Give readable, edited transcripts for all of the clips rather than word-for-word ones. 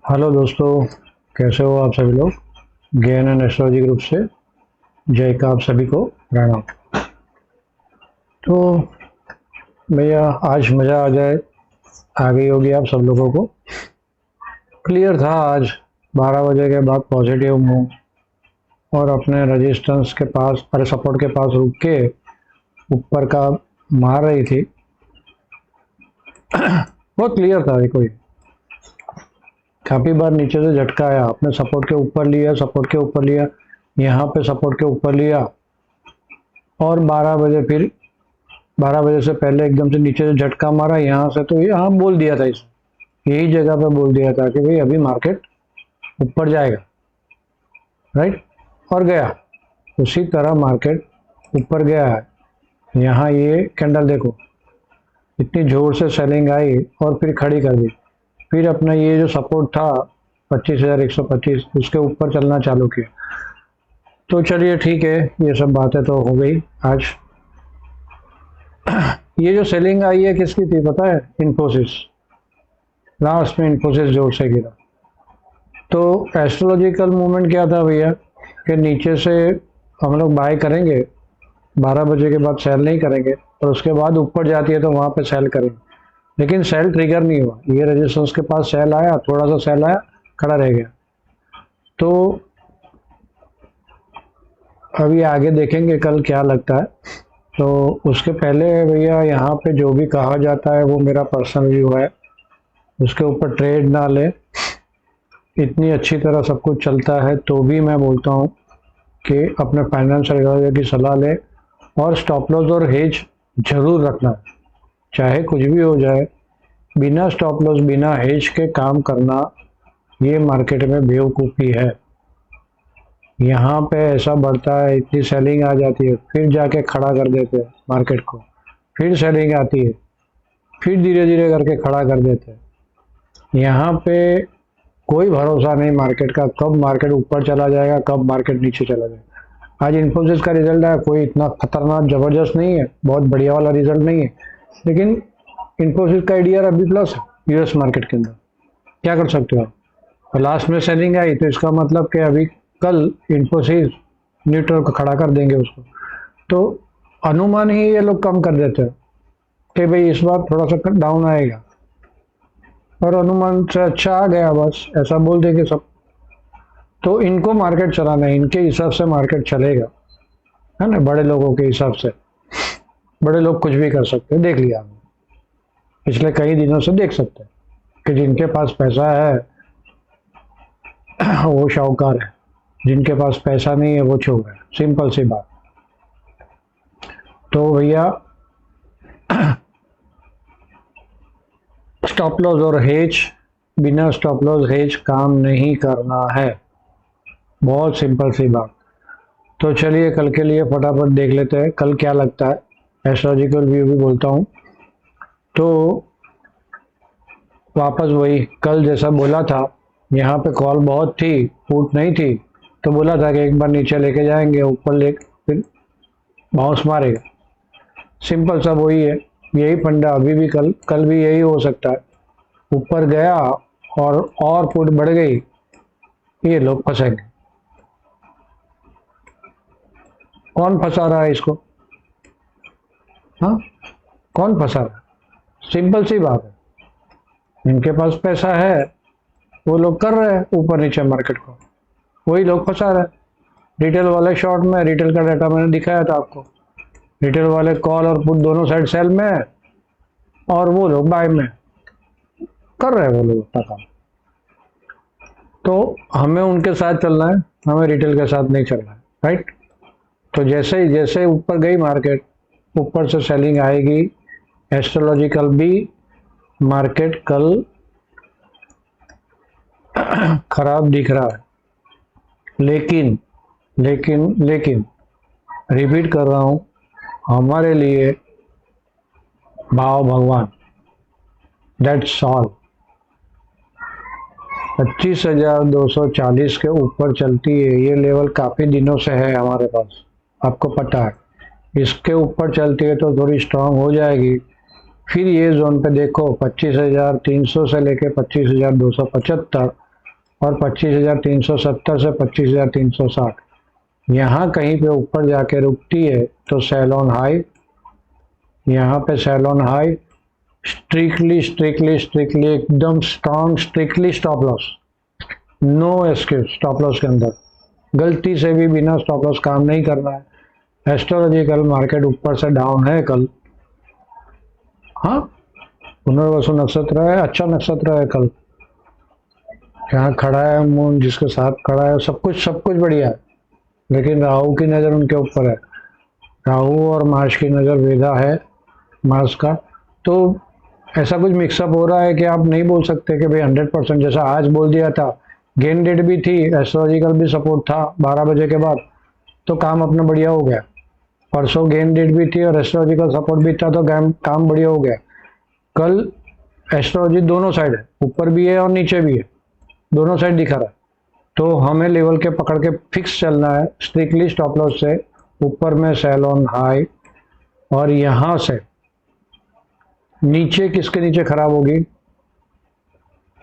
Hello दोस्तों, कैसे हो आप सभी लोग। ज्ञान एंड एस्ट्रोलॉजी ग्रुप से जय का आप सभी को प्रणाम। तो भैया आज मज़ा आ जाए, आ गई होगी आप सब लोगों को। क्लियर था आज 12 बजे के बाद पॉजिटिव मूव और अपने रेजिस्टेंस के पास, अरे सपोर्ट के पास रुक के ऊपर का मार रही थी। बहुत क्लियर था। देखो, काफ़ी बार नीचे से झटका आया, आपने सपोर्ट के ऊपर लिया, सपोर्ट के ऊपर लिया, यहाँ पे सपोर्ट के ऊपर लिया और 12 बजे फिर 12 बजे से पहले एकदम से नीचे से झटका मारा यहाँ से। तो यहाँ बोल दिया था, इस यही जगह पे बोल दिया था कि भाई अभी मार्केट ऊपर जाएगा, राइट। और गया, उसी तरह मार्केट ऊपर गया है। यहाँ ये कैंडल देखो, इतनी जोर से सेलिंग आई और फिर खड़ी कर दी, फिर अपना ये जो सपोर्ट था 25,125 उसके ऊपर चलना चालू किया। तो चलिए ठीक है, ये सब बातें तो हो गई आज। ये जो सेलिंग आई है किसकी थी पता है? इन्फोसिस। लास्ट में इन्फोसिस जोर से गिरा। तो एस्ट्रोलॉजिकल मूवमेंट क्या था भैया कि नीचे से हम लोग बाय करेंगे, 12 बजे के बाद सेल नहीं करेंगे, और उसके बाद ऊपर जाती है तो वहाँ पे सेल करेंगे। लेकिन सेल ट्रिगर नहीं हुआ, ये रेजिस्टेंस के पास सेल आया, थोड़ा सा सेल आया, खड़ा रह गया। तो अभी आगे देखेंगे कल क्या लगता है। तो उसके पहले भैया यहाँ पे जो भी कहा जाता है वो मेरा पर्सनल व्यू है, उसके ऊपर ट्रेड ना ले। इतनी अच्छी तरह सब कुछ चलता है तो भी मैं बोलता हूँ कि अपने फाइनेंशियल एडवाइजर की सलाह ले और स्टॉप लॉस और हेज जरूर रखना। चाहे कुछ भी हो जाए, बिना स्टॉप लॉस बिना हेज के काम करना ये मार्केट में बेवकूफ़ी है। यहाँ पे ऐसा बढ़ता है, इतनी सेलिंग आ जाती है, फिर जाके खड़ा कर देते हैं मार्केट को, फिर सेलिंग आती है, फिर धीरे धीरे करके खड़ा कर देते हैं। यहाँ पे कोई भरोसा नहीं मार्केट का, कब मार्केट ऊपर चला जाएगा, कब मार्केट नीचे चला जाएगा। आज इन्फोसिस का रिजल्ट आया, कोई इतना खतरनाक जबरदस्त नहीं है, बहुत बढ़िया वाला रिजल्ट नहीं है, लेकिन इन्फोसिस का एडीआर अभी प्लस है यूएस मार्केट के अंदर। क्या कर सकते हो आप? और लास्ट में सेलिंग आई तो इसका मतलब कि अभी कल इन्फोसिस न्यूट्रल को खड़ा कर देंगे उसको। तो अनुमान ही ये लोग कम कर देते हैं कि भाई इस बार थोड़ा सा डाउन आएगा, और अनुमान से अच्छा आ गया, बस ऐसा बोल देंगे सब। तो इनको मार्केट चलाना है, इनके हिसाब से मार्केट चलेगा, है ना, बड़े लोगों के हिसाब से। बड़े लोग कुछ भी कर सकते हैं, देख लिया हमने पिछले कई दिनों से, देख सकते हैं कि जिनके पास पैसा है वो शाहूकार है, जिनके पास पैसा नहीं है वो चोर है, सिंपल सी बात। तो भैया स्टॉप लॉस और हेज, बिना स्टॉप लॉस हेज काम नहीं करना है, बहुत सिंपल सी बात। तो चलिए कल के लिए फटाफट देख लेते हैं कल क्या लगता है। एस्ट्रोलॉजिकल व्यू भी बोलता हूँ। तो वापस वही कल जैसा बोला था, यहाँ पे कॉल बहुत थी, फूट नहीं थी, तो बोला था कि एक बार नीचे लेके जाएंगे, ऊपर ले फिर बाउंस मारेगा। सिंपल सा वही है, यही फंडा अभी भी कल भी यही हो सकता है। ऊपर गया और फुट बढ़ गई, ये लोग फंसेंगे। कौन फंसा रहा है इसको? हाँ, कौन फंसा रहा है? सिंपल सी बात है, इनके पास पैसा है, वो लोग कर रहे हैं ऊपर नीचे मार्केट को, वही लोग फंसा रहे हैं। रिटेल वाले शॉर्ट में, रिटेल का डाटा मैंने दिखाया था आपको, रिटेल वाले कॉल और पुट दोनों साइड सेल में है, और वो लोग बाय में कर रहे हैं, वो लोग अपना काम। तो हमें उनके साथ चलना है, हमें रिटेल के साथ नहीं चलना है, राइट। तो जैसे ऊपर गई मार्केट, ऊपर से सेलिंग आएगी। एस्ट्रोलॉजिकल भी मार्केट कल खराब दिख रहा है, लेकिन लेकिन लेकिन रिपीट कर रहा हूं, हमारे लिए भाव भगवान, दैट्स ऑल। 25,240 के ऊपर चलती है, ये लेवल काफी दिनों से है हमारे पास, आपको पता है। इसके ऊपर चलती है तो थोड़ी स्ट्रांग हो जाएगी, फिर ये जोन पे देखो 25,300 से लेके 25,275, और 25,370 से 25,360 यहाँ कहीं पे ऊपर जाके रुकती है तो सेल ऑन हाई, यहाँ पे sell on high, strictly strictly strictly एकदम strong, strictly stop loss, no escape stop loss के अंदर, गलती से भी बिना स्टॉप लॉस काम नहीं करना है। एस्ट्रोलॉजिकल मार्केट ऊपर से डाउन है कल, हाँ पुनर्वसु नक्षत्र है, अच्छा नक्षत्र है कल, यहाँ खड़ा है मून जिसके साथ खड़ा है, सब कुछ बढ़िया है, लेकिन राहु की नज़र उनके ऊपर है, राहु और मार्स की नज़र वेदा है मार्स का, तो ऐसा कुछ मिक्सअप हो रहा है कि आप नहीं बोल सकते कि भाई 100%, जैसा आज बोल दिया था, गेन डेट भी थी, एस्ट्रोलॉजिकल भी सपोर्ट था 12 बजे के बाद, तो काम अपना बढ़िया हो गया। परसों गेन डेट भी थी और एस्ट्रोलॉजिकल सपोर्ट भी था, तो काम बढ़िया हो गया। कल एस्ट्रोलॉजी दोनों साइड है, ऊपर भी है और नीचे भी है, दोनों साइड दिखा रहा है, तो हमें लेवल के पकड़ के फिक्स चलना है, स्ट्रिक्टली स्टॉप लॉस से ऊपर में सेल ऑन हाई, और यहाँ से नीचे किसके नीचे खराब होगी,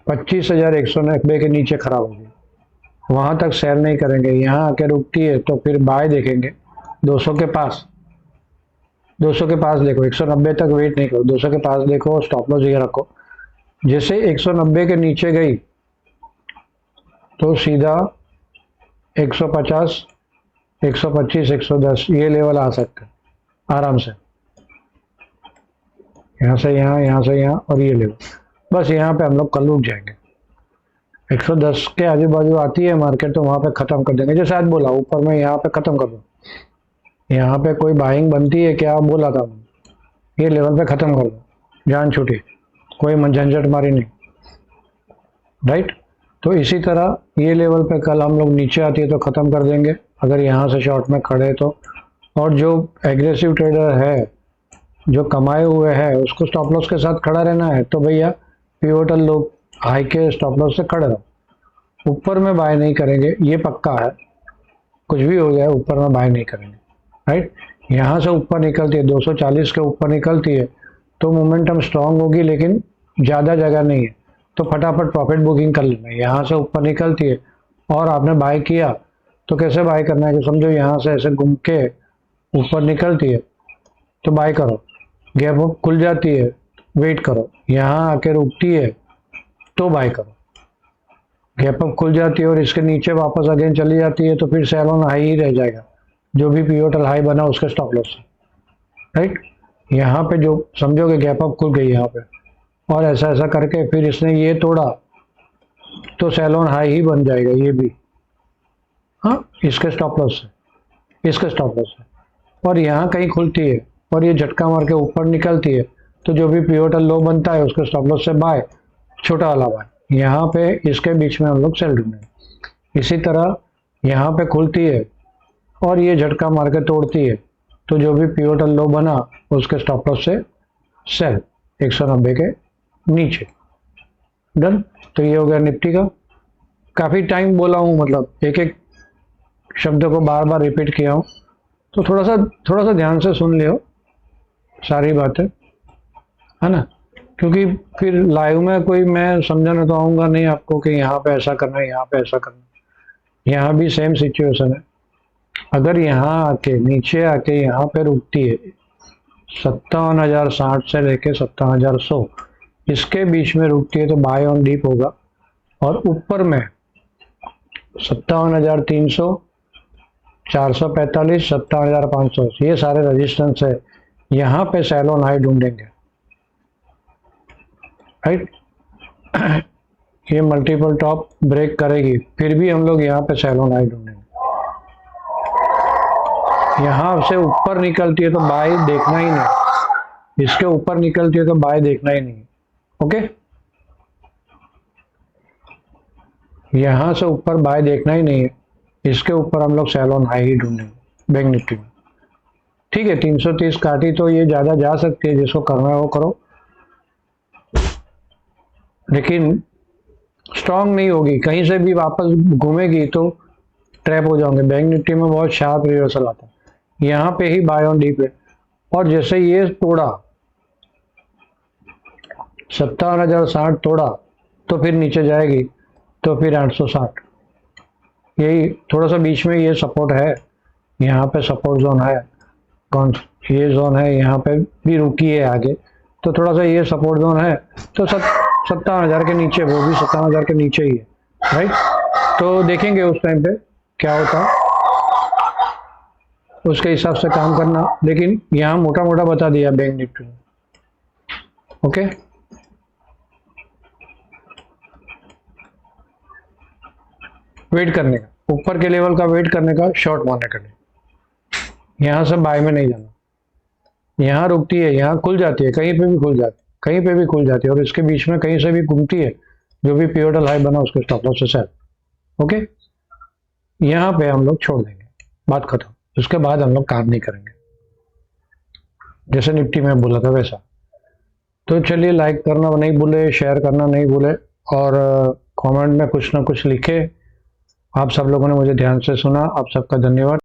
25,190 के नीचे खराब होगी, वहां तक सेल नहीं करेंगे, यहाँ आके रुकती है तो फिर बाय देखेंगे 200 के पास, 200 के पास देखो, 190 तक वेट नहीं करो, 200 के पास देखो, स्टॉप लॉस ये रखो, जैसे 190 के नीचे गई तो सीधा 150, 125, 110 ये लेवल आ सकते हैं आराम से, यहाँ से यहाँ, यहाँ से यहाँ, और ये लेवल, बस यहाँ पे हम लोग कल रुक जाएंगे। 110 के आजू बाजू आती है मार्केट तो वहाँ पे ख़त्म कर देंगे, जैसे आज बोला ऊपर में यहाँ पे ख़त्म कर दो, यहाँ पे कोई बाइंग बनती है क्या बोला था, ये लेवल पे ख़त्म कर दो, जान छूटी, कोई झंझट मारी नहीं, राइट। तो इसी तरह ये लेवल पे कल हम लोग नीचे आती है तो ख़त्म कर देंगे अगर यहाँ से शॉर्ट में खड़े तो, और जो एग्रेसिव ट्रेडर है जो कमाए हुए है उसको स्टॉप लॉस के साथ खड़ा रहना है, तो भैया पिवोटल लोग हाई के स्टॉप लॉस से खड़े रहो, ऊपर में बाय नहीं करेंगे, ये पक्का है, कुछ भी हो जाए ऊपर में बाय नहीं करेंगे, राइट। यहाँ से ऊपर निकलती है 240 के ऊपर निकलती है तो मोमेंटम स्ट्रांग होगी, लेकिन ज़्यादा जगह नहीं है, तो फटाफट प्रॉफिट बुकिंग कर लेना। यहाँ से ऊपर निकलती है और आपने बाय किया तो कैसे बाय करना है कि समझो यहाँ से ऐसे घूम के ऊपर निकलती है तो बाय करो, गैप अप खुल जाती है वेट करो, यहाँ आके रुकती है तो बाय करो, गैप अप खुल जाती है और इसके नीचे वापस अगेन चली जाती है तो फिर सेल ऑन हाई ही रह जाएगा, जो भी पिवोटल हाई बना उसके स्टॉप लॉस से, राइट। यहाँ पे जो समझोगे गैप अप खुल गई यहाँ पे और ऐसा ऐसा करके फिर इसने ये तोड़ा तो सेल ऑन हाई ही बन जाएगा ये भी, हाँ इसके स्टॉप लॉस से, इसके स्टॉप लॉस से, और यहाँ कहीं खुलती है और ये झटका मार के ऊपर निकलती है तो जो भी पिवोटल लो बनता है उसके स्टॉप लॉस से बाय, छोटा वाला बाय, यहाँ पे इसके बीच में हम लोग सेल ढूंढेंगे। इसी तरह यहाँ पे खुलती है और ये झटका मार के तोड़ती है तो जो भी पिवोटल लो बना उसके स्टॉप लॉस से सेल 190 के नीचे, डन। तो ये हो गया निफ्टी का, काफ़ी टाइम बोला हूँ, मतलब एक एक शब्द को बार बार रिपीट किया हूँ, तो थोड़ा सा ध्यान से सुन लियो सारी बातें, है ना, क्योंकि फिर लाइव में कोई मैं समझाना तो आऊँगा नहीं आपको कि यहाँ पे ऐसा करना है, यहाँ पे ऐसा करना है, यहाँ भी सेम सिचुएशन है। अगर यहाँ आके नीचे आके यहाँ पे रुकती है 57,060 से लेके 57,100 इसके बीच में रुकती है तो बाय ऑन डीप होगा, और ऊपर में 57,300, 445, 57,500 ये सारे रेजिस्टेंस है, यहाँ पे सेल ऑन हाई ढूंढेंगे, राइट। ये मल्टीपल टॉप ब्रेक करेगी फिर भी हम लोग यहाँ पे सेल ऑन हाई ढूंढेंगे, यहाँ से ऊपर निकलती है तो बाय देखना ही नहीं, इसके ऊपर निकलती है तो बाय देखना ही नहीं, ओके। यहाँ से ऊपर बाय देखना ही नहीं है, इसके ऊपर हम लोग सेल ऑन हाई ही ढूंढेंगे बैंक निफ्टी में, ठीक है। 330 काटी तो ये ज़्यादा जा सकती है, जिसको करना है वो करो, लेकिन स्ट्रांग नहीं होगी, कहीं से भी वापस घूमेगी तो ट्रैप हो जाओगे। बैंक निफ्टी में बहुत शार्प रिवर्सल आता है, यहाँ पे ही बाय ऑन डीप है, और जैसे ये तोड़ा 57,060 तोड़ा तो फिर नीचे जाएगी तो फिर 860, यही थोड़ा सा बीच में ये सपोर्ट है, यहाँ पे सपोर्ट जोन है, कौन ये जोन है, यहाँ पे भी रुकी है आगे, तो थोड़ा सा ये सपोर्ट जोन है, तो 57,000 के नीचे, वो भी 57,000 के नीचे ही है, राइट। तो देखेंगे उस टाइम पे क्या होता है, उसके हिसाब से काम करना, लेकिन यहाँ मोटा मोटा बता दिया बैंक निफ्टी ने। ओके, वेट करने का, ऊपर के लेवल का वेट करने का, शॉर्ट मारने का नहीं, यहाँ से बाय में नहीं जाना, यहाँ रुकती है, यहाँ खुल जाती है, कहीं पे भी खुल जाती है, कहीं पे भी खुल जाती है, और इसके बीच में कहीं से भी घूमती है, जो भी पिवोटल हाई बना उसके स्टॉप लॉस से सेल। ओके, यहाँ पे हम लोग छोड़ देंगे, बात खत्म। उसके बाद हम लोग काम नहीं करेंगे, जैसे निफ्टी में बोला था वैसा। तो चलिए, लाइक करना नहीं भूले, शेयर करना नहीं भूले, और कमेंट में कुछ ना कुछ लिखे। आप सब लोगों ने मुझे ध्यान से सुना, आप सबका धन्यवाद।